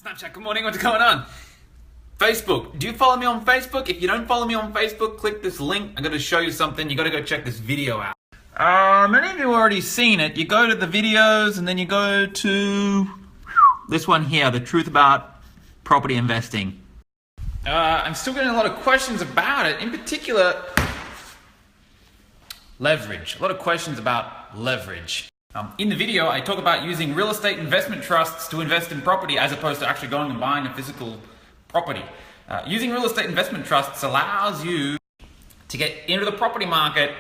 Snapchat, good morning, what's going on? Facebook, do you follow me on Facebook? If you don't follow me on Facebook, click this link. I'm going to show you something. You got to go check this video out. Many of you have already seen it. You go to the videos and then you go to this one here, the truth about property investing. I'm still getting a lot of questions about it. In particular, leverage. A lot of questions about leverage. In the video, I talk about using real estate investment trusts to invest in property as opposed to actually going and buying a physical property. Using real estate investment trusts allows you to get into the property market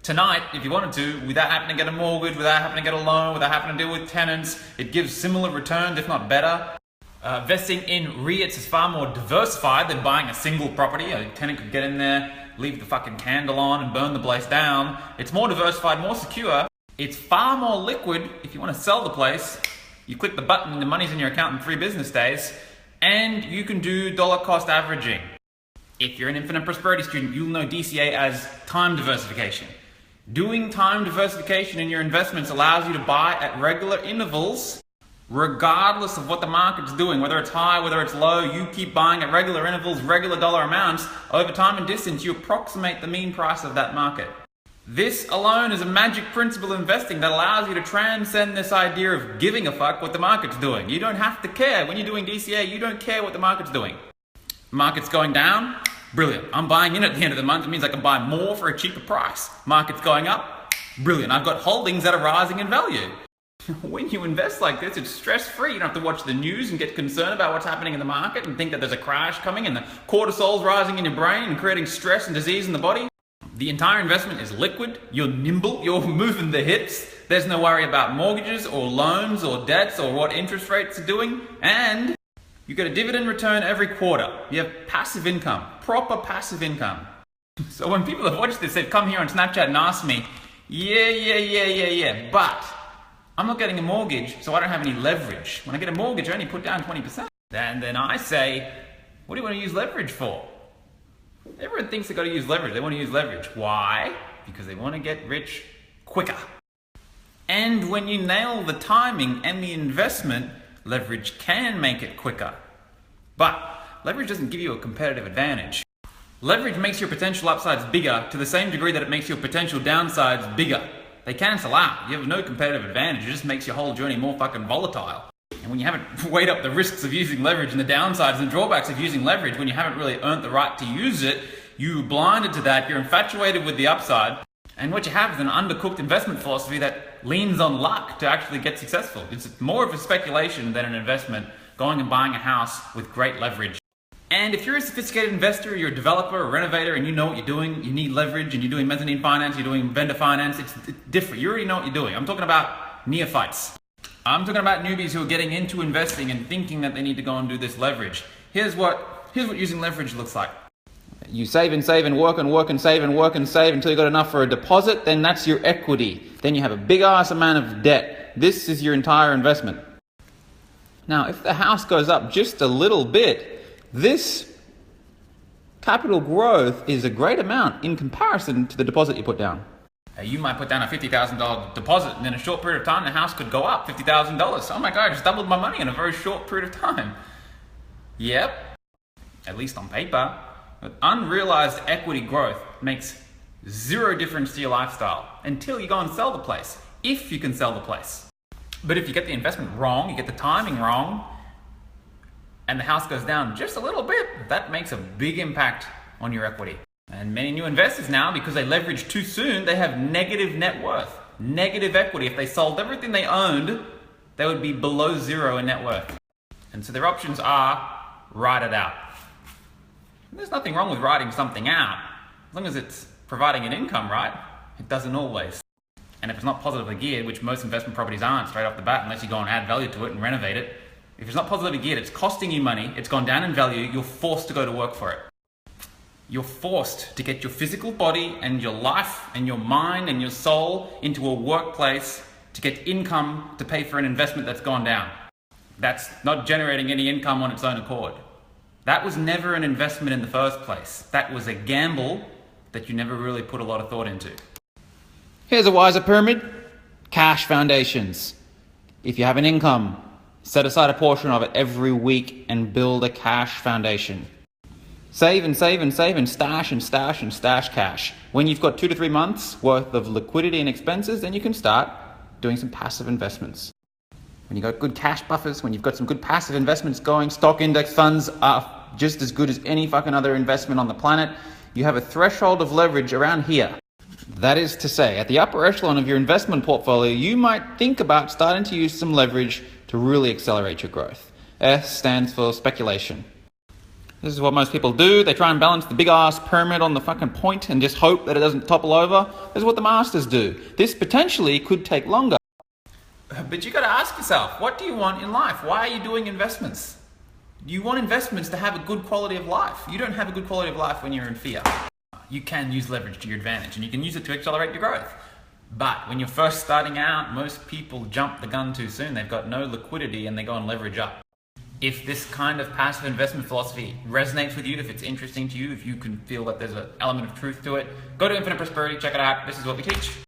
tonight, if you wanted to, without having to get a mortgage, without having to get a loan, without having to deal with tenants. It gives similar returns, if not better. Investing in REITs is far more diversified than buying a single property. A tenant could get in there, leave the fucking candle on and burn the place down. It's more diversified, more secure. It's far more liquid. If you want to sell the place, you click the button and the money's in your account in 3 business days, and you can do dollar cost averaging. If you're an Infinite Prosperity student, you'll know DCA as time diversification. Doing time diversification in your investments allows you to buy at regular intervals, regardless of what the market's doing, whether it's high, whether it's low. You keep buying at regular intervals, regular dollar amounts. Over time and distance, you approximate the mean price of that market. This alone is a magic principle of investing that allows you to transcend this idea of giving a fuck what the market's doing. You don't have to care. When you're doing DCA, you don't care what the market's doing. Market's going down? Brilliant. I'm buying in at the end of the month. It means I can buy more for a cheaper price. Market's going up? Brilliant. I've got holdings that are rising in value. When you invest like this, it's stress-free. You don't have to watch the news and get concerned about what's happening in the market and think that there's a crash coming and the cortisol's rising in your brain and creating stress and disease in the body. The entire investment is liquid, you're nimble, you're moving the hips, there's no worry about mortgages or loans or debts or what interest rates are doing, and you get a dividend return every quarter. You have passive income, proper passive income. So when people have watched this, they've come here on Snapchat and asked me, but I'm not getting a mortgage, so I don't have any leverage. When I get a mortgage, I only put down 20%. And then I say, what do you want to use leverage for? Everyone thinks they've got to use leverage. They want to use leverage. Why? Because they want to get rich quicker. And when you nail the timing and the investment, leverage can make it quicker. But leverage doesn't give you a competitive advantage. Leverage makes your potential upsides bigger to the same degree that it makes your potential downsides bigger. They cancel out. You have no competitive advantage. It just makes your whole journey more fucking volatile. And when you haven't weighed up the risks of using leverage and the downsides and drawbacks of using leverage, when you haven't really earned the right to use it, you're blinded to that, you're infatuated with the upside, and what you have is an undercooked investment philosophy that leans on luck to actually get successful. It's more of a speculation than an investment, going and buying a house with great leverage. And if you're a sophisticated investor, you're a developer, a renovator, and you know what you're doing, you need leverage, and you're doing mezzanine finance, you're doing vendor finance, it's different. You already know what you're doing. I'm talking about neophytes. I'm talking about newbies who are getting into investing and thinking that they need to go and do this leverage. Here's what using leverage looks like. You save and save and work and work and save and work and save until you got enough for a deposit, then that's your equity. Then you have a big ass amount of debt. This is your entire investment. Now, if the house goes up just a little bit, this capital growth is a great amount in comparison to the deposit you put down. You might put down a $50,000 deposit, and in a short period of time, the house could go up $50,000. Oh my God, I just doubled my money in a very short period of time. Yep, at least on paper. But unrealized equity growth makes zero difference to your lifestyle until you go and sell the place, if you can sell the place. But if you get the investment wrong, you get the timing wrong, and the house goes down just a little bit, that makes a big impact on your equity. And many new investors now, because they leverage too soon, they have negative net worth, negative equity. If they sold everything they owned, they would be below zero in net worth. And so their options are write it out. And there's nothing wrong with writing something out, as long as it's providing an income, right? It doesn't always. And if it's not positively geared, which most investment properties aren't straight off the bat, unless you go and add value to it and renovate it, if it's not positively geared, it's costing you money, it's gone down in value, you're forced to go to work for it. You're forced to get your physical body and your life and your mind and your soul into a workplace to get income to pay for an investment that's gone down. That's not generating any income on its own accord. That was never an investment in the first place. That was a gamble that you never really put a lot of thought into. Here's a wiser pyramid. Cash foundations. If you have an income, Set aside a portion of it every week and build a cash foundation. Save and save and save and stash and stash and stash cash. When you've got 2 to 3 months worth of liquidity and expenses, then you can start doing some passive investments. When you've got good cash buffers, when you've got some good passive investments going, stock index funds are just as good as any fucking other investment on the planet. You have a threshold of leverage around here. That is to say, at the upper echelon of your investment portfolio, you might think about starting to use some leverage to really accelerate your growth. S stands for speculation. This is what most people do. They try and balance the big ass pyramid on the fucking point and just hope that it doesn't topple over. This is what the masters do. This potentially could take longer. But you got to ask yourself, what do you want in life? Why are you doing investments? You want investments to have a good quality of life. You don't have a good quality of life when you're in fear. You can use leverage to your advantage and you can use it to accelerate your growth. But when you're first starting out, most people jump the gun too soon. They've got no liquidity and they go and leverage up. If this kind of passive investment philosophy resonates with you, if it's interesting to you, if you can feel that there's an element of truth to it, go to Infinite Prosperity, check it out. This is what we teach.